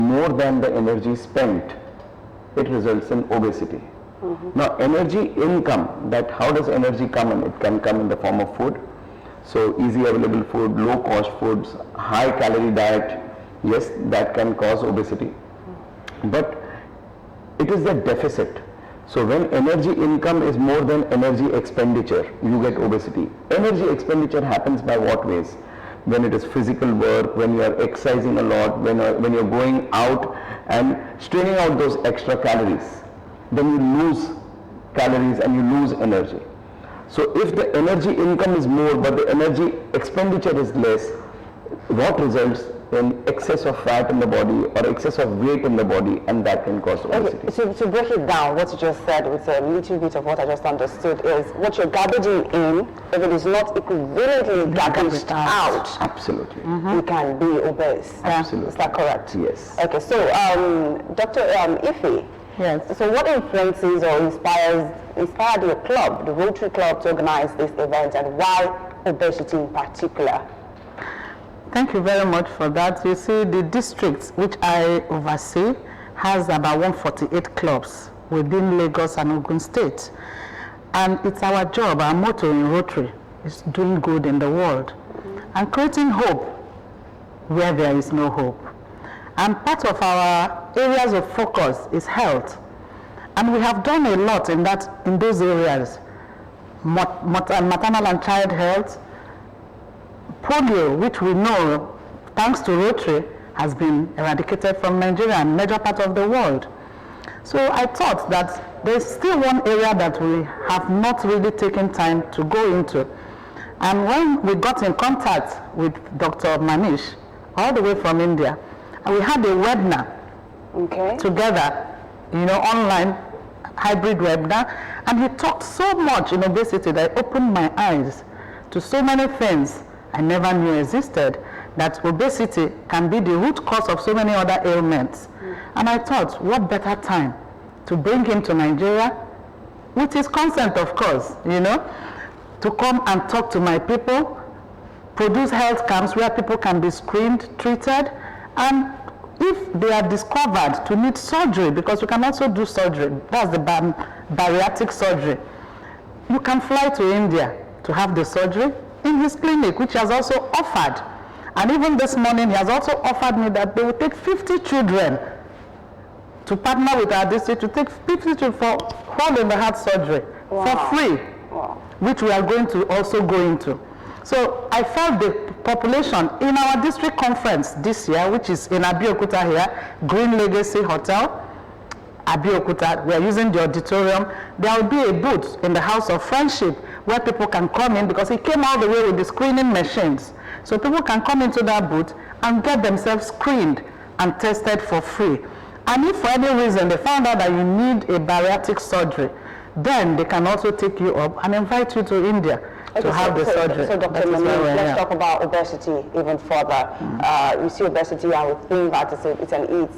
more than the energy spent, it results in obesity. Now, energy income, that how does energy come in? It can come in the form of food. So easy available food, low cost foods, high calorie diet, yes, that can cause obesity. But it is the deficit. So when energy income is more than energy expenditure, you get obesity. Energy expenditure happens by what ways? When it is physical work, when you are exercising a lot, when you're going out and straining out those extra calories, then you lose calories and you lose energy. So if the energy income is more but the energy expenditure is less, what results in excess of fat in the body or excess of weight in the body, and that can cause obesity. Okay, so to break it down, what you just said with a little bit of what I just understood is what you're garbaging in, if it is not equivalently garbaged out, absolutely, you can be obese. Absolutely. Is that correct? Yes. Okay, so Dr. Ife, yes. So what influences or inspired your club, the Rotary Club, to organize this event, and why obesity in particular? Thank you very much for that. You see, the district which I oversee has about 148 clubs within Lagos and Ogun State. And it's our job, our motto in Rotary is doing good in the world and creating hope where there is no hope. And part of our areas of focus is health. And we have done a lot in those areas. Maternal and child health, polio, which we know, thanks to Rotary, has been eradicated from Nigeria and major part of the world. So I thought that there's still one area that we have not really taken time to go into. And when we got in contact with Dr. Manish, all the way from India, and we had a webinar together, online hybrid webinar, and he talked so much in obesity that it opened my eyes to so many things I never knew existed, that obesity can be the root cause of so many other ailments. And I thought, what better time to bring him to Nigeria, with his consent, of course, to come and talk to my people, produce health camps where people can be screened, treated, and if they are discovered to need surgery, because you can also do surgery, that's the bariatric surgery, you can fly to India to have the surgery in his clinic, which he has also offered. And even this morning, he has also offered me that they will take 50 children to partner with our district to take 50 children for whole in the heart surgery for free, which we are going to also go into. So I felt the population in our district conference this year, which is in Abeokuta here, Green Legacy Hotel, Abeokuta, we are using the auditorium. There will be a booth in the House of Friendship where people can come in, because he came all the way with the screening machines. So people can come into that booth and get themselves screened and tested for free. And if for any reason they found out that you need a bariatric surgery, then they can also take you up and invite you to India to have the surgery. So Dr. Mani, let's talk about obesity even further. You see obesity, and we think that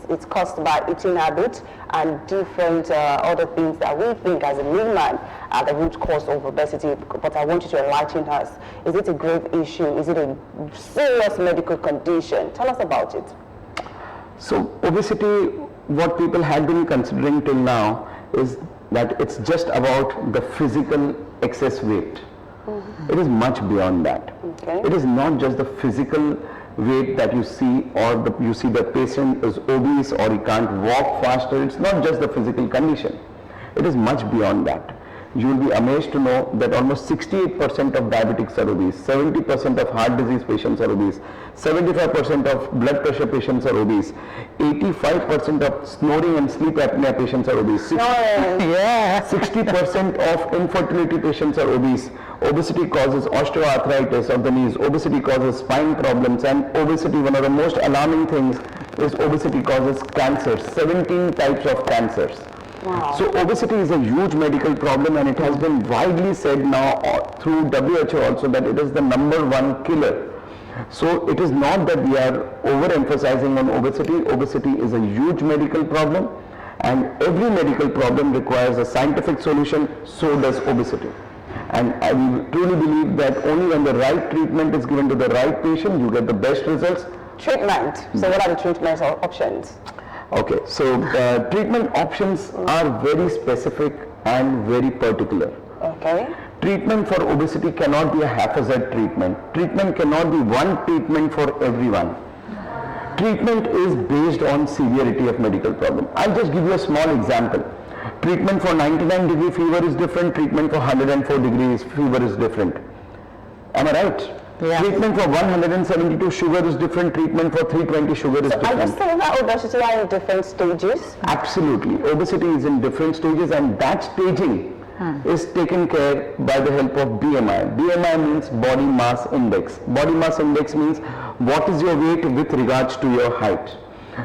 it's caused by eating habits and different other things that we think as a layman are the root cause of obesity. But I want you to enlighten us. Is it a grave issue? Is it a serious medical condition? Tell us about it. So obesity, what people had been considering till now is that it's just about the physical excess weight. It is much beyond that. It is not just the physical weight that you see, or you see the patient is obese or he can't walk faster. It's not just the physical condition. It is much beyond that. You will be amazed to know that almost 68% of diabetics are obese, 70% of heart disease patients are obese, 75% of blood pressure patients are obese, 85% of snoring and sleep apnea patients are obese, 60% of infertility patients are obese. Obesity causes osteoarthritis of the knees, obesity causes spine problems, and obesity, one of the most alarming things is obesity causes cancers, 17 types of cancers. Wow. So obesity is a huge medical problem, and it has been widely said now through WHO also that it is the #1 killer. So it is not that we are overemphasizing on obesity. Obesity is a huge medical problem, and every medical problem requires a scientific solution, so does obesity. And I truly believe that only when the right treatment is given to the right patient, you get the best results. Treatment. So what are the treatment options? Okay, so treatment options are very specific and very particular. Okay. Treatment for obesity cannot be a haphazard treatment. Treatment cannot be one treatment for everyone. Treatment is based on severity of medical problem. I'll just give you a small example. Treatment for 99-degree fever is different. Treatment for 104 degrees fever is different. Am I right? Yeah. Treatment for 172 sugar is different. Treatment for 320 sugar is Are you different. saying that obesity are in different stages? Absolutely. Obesity is in different stages, and that staging is taken care by the help of BMI. BMI means body mass index. Body mass index means what is your weight with regards to your height.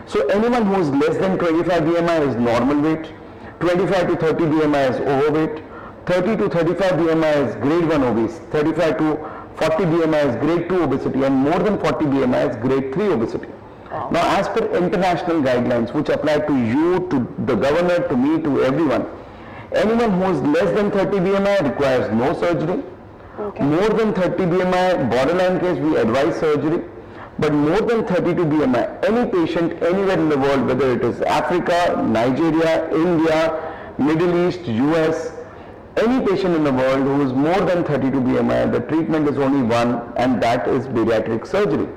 So anyone who is less than 25 BMI is normal weight, 25 to 30 BMI is overweight, 30 to 35 BMI is grade 1 obese, 35 to 40 BMI is grade 2 obesity, and more than 40 BMI is grade 3 obesity. Now, as per international guidelines which apply to you, to the governor, to me, to everyone, anyone who is less than 30 BMI requires no surgery. Okay. More than 30 BMI, borderline case, we advise surgery. But more than 32 BMI, any patient anywhere in the world, whether it is Africa, Nigeria, India, Middle East, US, any patient in the world who is more than 32 BMI, the treatment is only one, and that is bariatric surgery.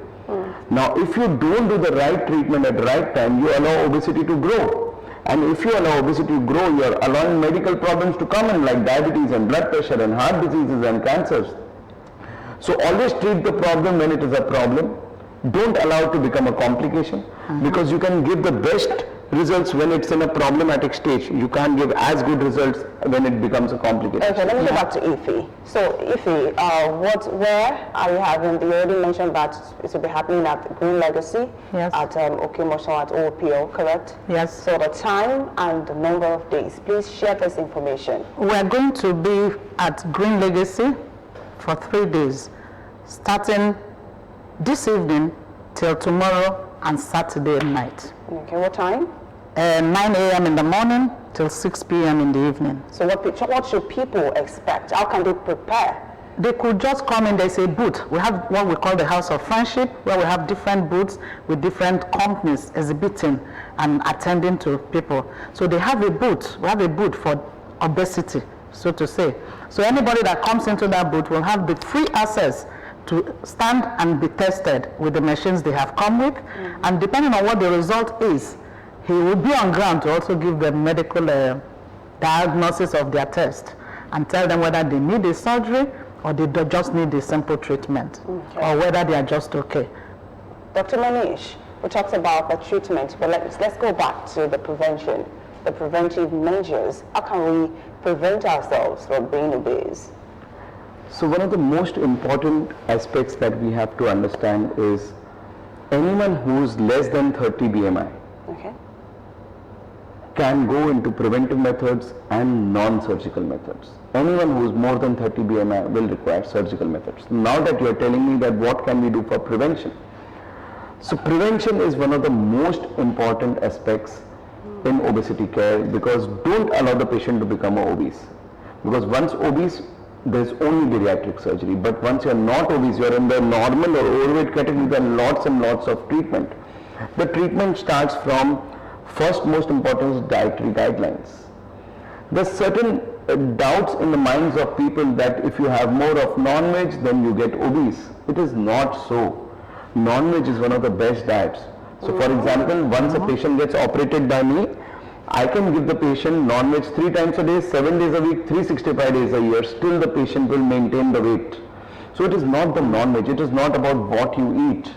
Now, if you don't do the right treatment at the right time, you allow obesity to grow. And if you allow obesity to grow, you are allowing medical problems to come in, like diabetes and blood pressure and heart diseases and cancers. So always treat the problem when it is a problem. Don't allow it to become a complication, because you can give the best results when it's in a problematic stage. You can't give as good results when it becomes a complication. Okay, let me go back to Ife. So Ife, where are you having, you already mentioned that it will be happening at Green Legacy, Yes. at Okemosho at OPO, correct? Yes. So the time and the number of days, please share this information. We're going to be at Green Legacy for 3 days, starting this evening till tomorrow and Saturday night. Okay, what time? 9 a.m. in the morning till 6 p.m. in the evening. So what should people expect? How can they prepare? They could just come in, there's a booth. We have what we call the House of Friendship, where we have different booths with different companies exhibiting and attending to people. So they have a booth, we have a booth for obesity, so to say. So anybody that comes into that booth will have the free access to stand and be tested with the machines they have come with. And depending on what the result is, he will be on ground to also give them medical diagnosis of their test and tell them whether they need a surgery or they just need a simple treatment, or whether they are just okay. Dr. Manish, we talked about the treatment, but let's go back to the prevention, the preventive measures. How can we prevent ourselves from being obese? So one of the most important aspects that we have to understand is anyone who is less than 30 BMI Okay. can go into preventive methods and non-surgical methods. Anyone who is more than 30 BMI will require surgical methods. Now that you are telling me that what can we do for prevention? So prevention is one of the most important aspects in obesity care, because don't allow the patient to become obese. Because once obese, there's only bariatric surgery. But once you're not obese, you're in the normal or overweight category, there are lots and lots of treatment. The treatment starts from, first most important is dietary guidelines. There's certain doubts in the minds of people that if you have more of non-veg, then you get obese. It is not so. Non-veg is one of the best diets. So for example, once a patient gets operated by me, I can give the patient non-veg 3 times a day, 7 days a week, 365 days a year. Still the patient will maintain the weight. So it is not the non-veg. It is not about what you eat.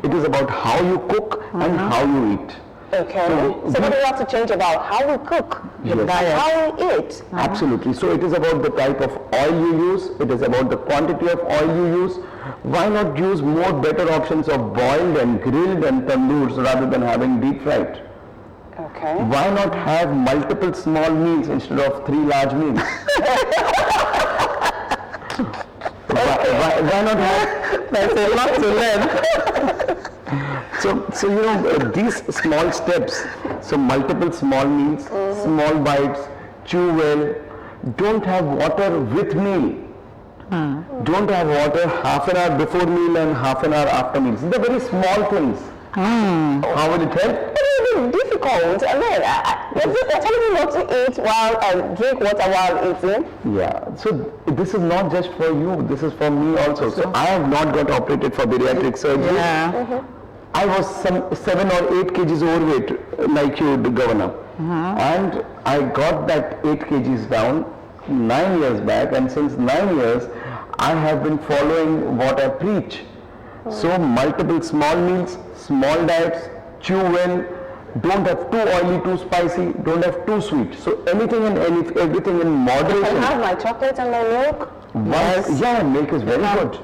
It is about how you cook and how you eat. Okay. So what do we have to change about? How we cook, Yes. how we eat. Absolutely. So it is about the type of oil you use. It is about the quantity of oil you use. Why not use more better options of boiled and grilled and tandoors rather than having deep fried? Okay. Why not have multiple small meals instead of 3 large meals? why not have? There's a lot to learn. So you know, these small steps, so multiple small meals, small bites, chew well, don't have water with meal. Don't have water half an hour before meal and half an hour after meals. These are very small things. How will it help? It's difficult difficult. I mean, they're telling me not to eat while drink water while eating. Yeah, so this is not just for you, this is for me also. So I have not got operated for bariatric surgery. Yeah. I was some 7 or 8 kgs overweight, like you, Governor. And I got that 8 kgs down 9 years back, and since 9 years, I have been following what I preach. So multiple small meals, small diets, chew well, don't have too oily, too spicy, don't have too sweet. So anything and everything in moderation. I have my chocolate and my milk. Yes. Yeah, milk is very good.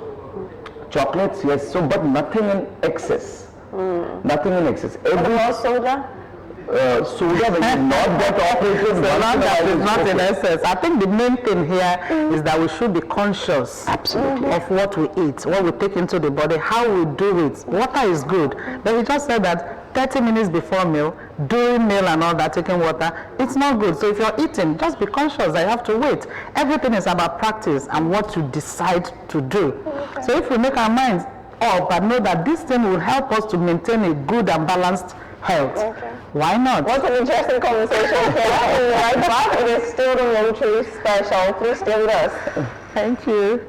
Chocolates, yes, so but nothing in excess. Nothing in excess. Or soda? Soda when you not get operated. So long as it's not in excess. I think the main thing here is that we should be conscious of what we eat, what we take into the body, how we do it. Water is good, but we just said that 30 minutes before meal, during meal and all that, taking water, it's not good. So if you're eating, just be conscious that you have to wait. Everything is about practice and what you decide to do. So if we make our minds up and know that this thing will help us to maintain a good and balanced health, why not? What an interesting conversation here. We'll be right back. It is still the Rotary Special. Please stay with us. Thank you.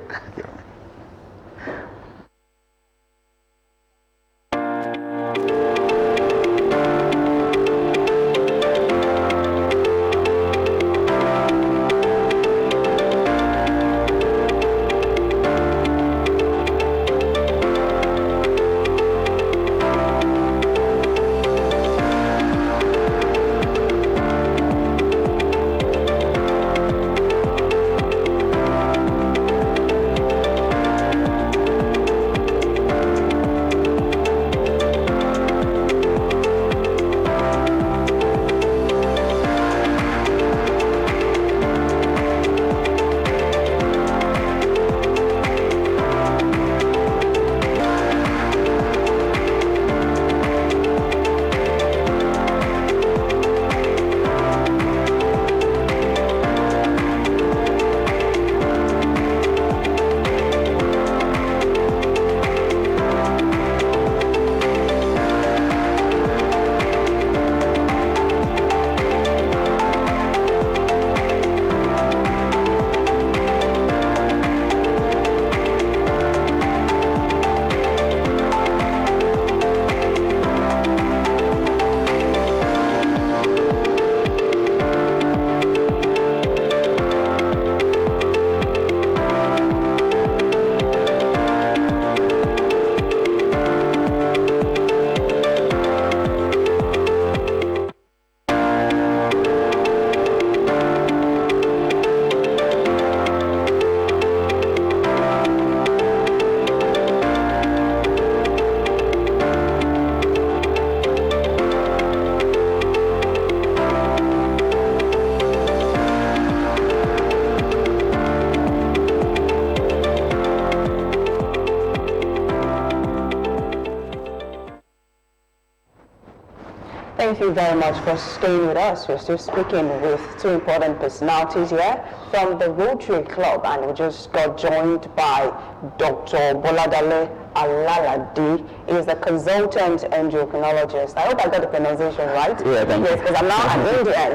Thank you very much for staying with us. We're still speaking with two important personalities here from the Rotary Club, and we just got joined by Dr. Boladale Alaladi. He is a consultant endocrinologist. I hope I got the pronunciation right. Yeah, thank you. Yes, because I'm now an Indian.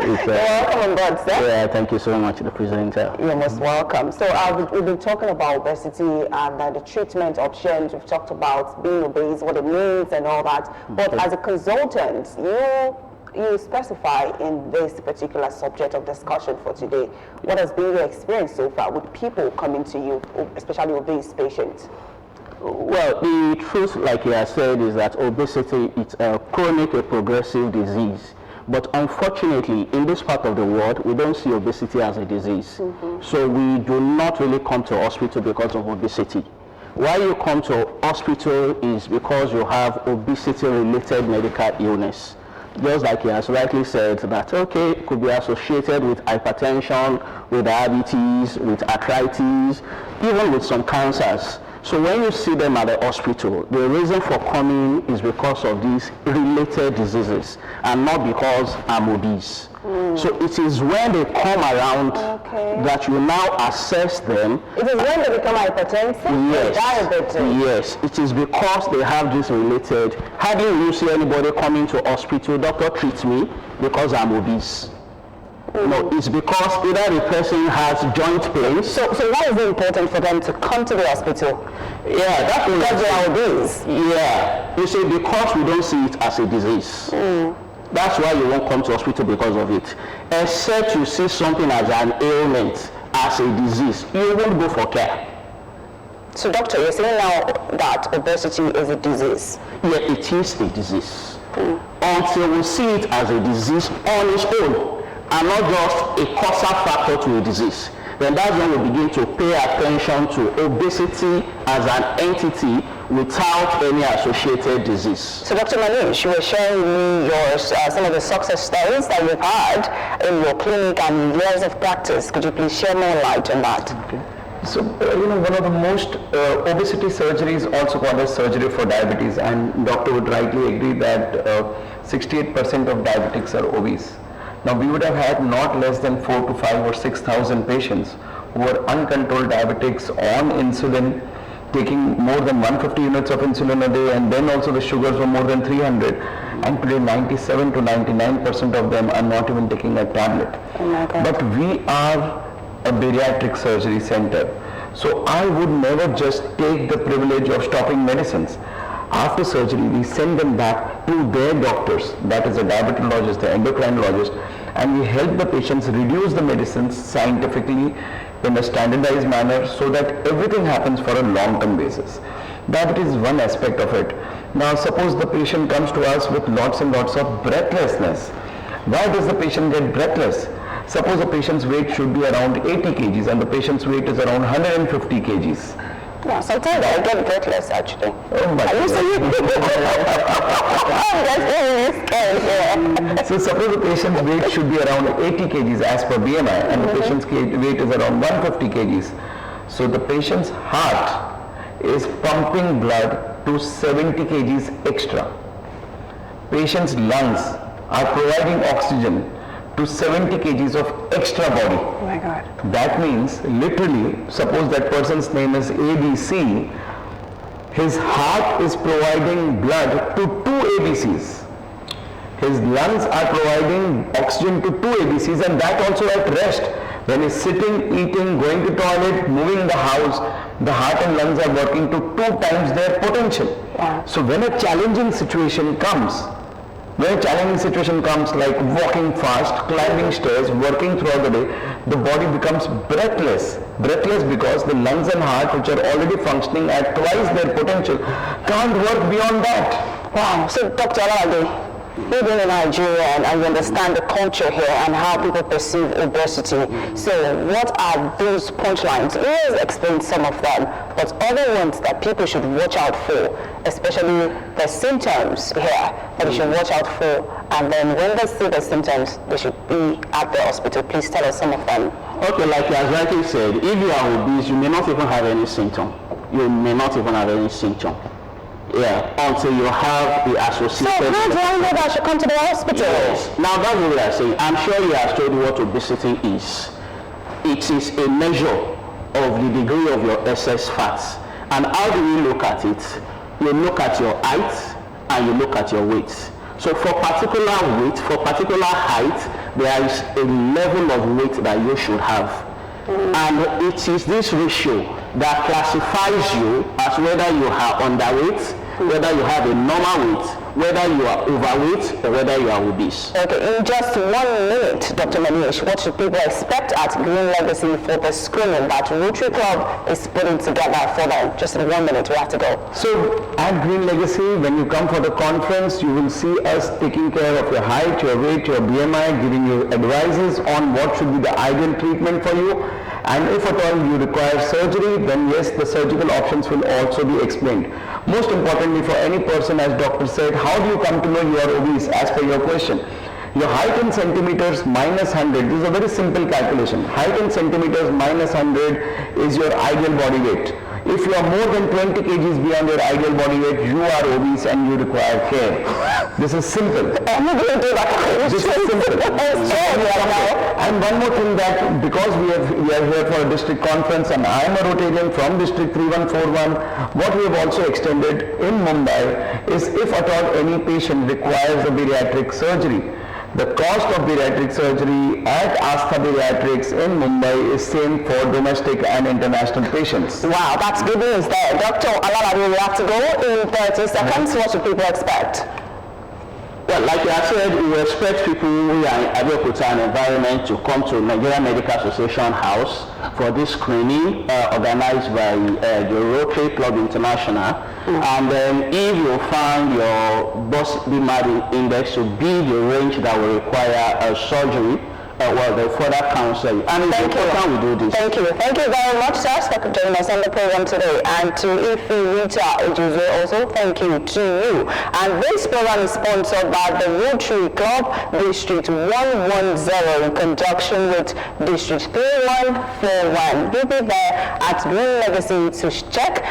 You're welcome on board, sir. Yeah, thank you so much, the presenter. You're most welcome. So we've been talking about obesity and the treatment options. We've talked about being obese, what it means and all that. But as a consultant, you specify in this particular subject of discussion for today. What has been your experience so far with people coming to you, especially obese patients? Well, the truth, like you have said, is that obesity is a chronic, a progressive disease. But unfortunately, in this part of the world, we don't see obesity as a disease. So we do not really come to hospital because of obesity. Why you come to hospital is because you have obesity-related medical illness. Just like he has rightly said, that okay, it could be associated with hypertension, with diabetes, with arthritis, even with some cancers. So when you see them at the hospital, the reason for coming is because of these related diseases and not because I'm obese. So it is when they come around that you now assess them. It is when they become hypertensive, Yes, diabetic. yes, it is because they have this related. Hardly will you see anybody coming to hospital, doctor treats me because I'm obese. No, it's because either the person has joint pains. So why is it important for them to come to the hospital? Yeah, that's Because they are obese. Yeah, you see, because we don't see it as a disease. That's why you won't come to hospital because of it. Except you see something as an ailment, as a disease, you won't go for care. So doctor, you're saying now that obesity is a disease? Yeah, it is a disease. Until we see it as a disease on its own, and not just a causal factor to a disease, then that's when we begin to pay attention to obesity as an entity without any associated disease. So Dr. Manish, you were sharing with me your, some of the success stories that you've had in your clinic and years of practice. Could you please share more light on that? Okay. So, one of the most obesity surgeries also called as surgery for diabetes, and doctor would rightly agree that 68% of diabetics are obese. Now, we would have had not less than 4 to 5 or 6,000 patients who were uncontrolled diabetics on insulin, taking more than 150 units of insulin a day, and then also the sugars were more than 300. And today 97 to 99% of them are not even taking a tablet. Oh my God. But we are a bariatric surgery center. So I would never just take the privilege of stopping medicines. After surgery, we send them back to their doctors, that is a diabetologist, the endocrinologist, and we help the patients reduce the medicines scientifically in a standardized manner so that everything happens for a long-term basis. That is one aspect of it. Now, suppose the patient comes to us with lots and lots of breathlessness. Why does the patient get breathless? Suppose a patient's weight should be around 80 kgs and the patient's weight is around 150 kgs. Yeah, sometimes I get breathless actually. Oh my I used to I'm just scared here. So suppose the patient's weight should be around 80 kgs as per BMI and the patient's weight is around 150 kgs. So the patient's heart is pumping blood to 70 kgs extra. Patient's lungs are providing oxygen to 70 kgs of extra body. Oh my God. That means literally, suppose that person's name is ABC, his heart is providing blood to 2 ABCs. His lungs are providing oxygen to 2 ABCs, and that also at rest. When he's sitting, eating, going to toilet, moving the house, the heart and lungs are working to 2 times their potential. Wow. So when a challenging situation comes, like walking fast, climbing stairs, working throughout the day, the body becomes breathless. Breathless because the lungs and heart, which are already functioning at twice their potential, can't work beyond that. Wow. So Dr. Alade, you've been in Nigeria and you understand the culture here and how people perceive obesity. So what are those punchlines? You always explain some of them, but other ones that people should watch out for, especially the symptoms here that they should watch out for, and then when they see the symptoms, they should be at the hospital. Please tell us some of them. Okay, like you as rightly said, if you are obese, you may not even have any symptom. You may not even have any symptom. Yeah, until you have the associated... So how do I know that I should come to the hospital? Yes. Now that's what we are saying. I'm sure you have told what obesity is. It is a measure of the degree of your excess fats. And how do you look at it? You look at your height and you look at your weight. So for particular weight, for particular height, there is a level of weight that you should have. And it is this ratio that classifies you as whether you are underweight, whether you have a normal weight, whether you are overweight, or whether you are obese. Okay, in just 1 minute, Dr. Manish, what should people expect at Green Legacy for the screening that Rotary Club is putting together for them? Just in 1 minute, we have to go. So at Green Legacy, when you come for the conference, you will see us taking care of your height, your weight, your BMI, giving you advices on what should be the ideal treatment for you. And if at all you require surgery, then yes, the surgical options will also be explained. Most importantly for any person, as doctor said, how do you come to know you are obese as per your question? Your height in centimeters minus 100, this is a very simple calculation. Height in centimeters minus 100 is your ideal body weight. If you are more than 20 kgs beyond your ideal body weight, you are obese and you require care. This is simple. This is simple. And one more thing, that because we are here for a district conference and I am a Rotarian from District 3141, what we have also extended in Mumbai is if at all any patient requires a bariatric surgery, the cost of bariatric surgery at Astha Bariatrics in Mumbai is same for domestic and international patients. Wow, that's good news there. Dr. Alalabi, we have to go in 30 seconds. What should people expect? Well, like I said, we expect people who are in Abeokuta and environment to come to Nigeria Medical Association House for this screening organized by the Rotary Club International. And then if you find your body mass index to be the range that will require surgery, well, they further counsel you. And it's important we do this. Thank you very much, sir, for joining us on the program today. And to Ife Rita Ejuse also, thank you to you. And this program is sponsored by the Rotary Club District 110 in conjunction with District 3141. You'll be there at Green Legacy to check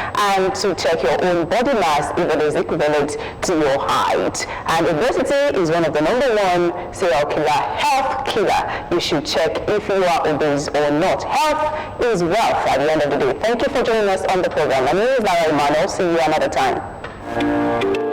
your own body mass if it is equivalent to your height. And obesity is one of the #1 serial killer, health killer. You should check if you are obese or not. Health is wealth at the end of the day. Thank you for joining us on the program. My name is Lara Emmanuel. See you another time.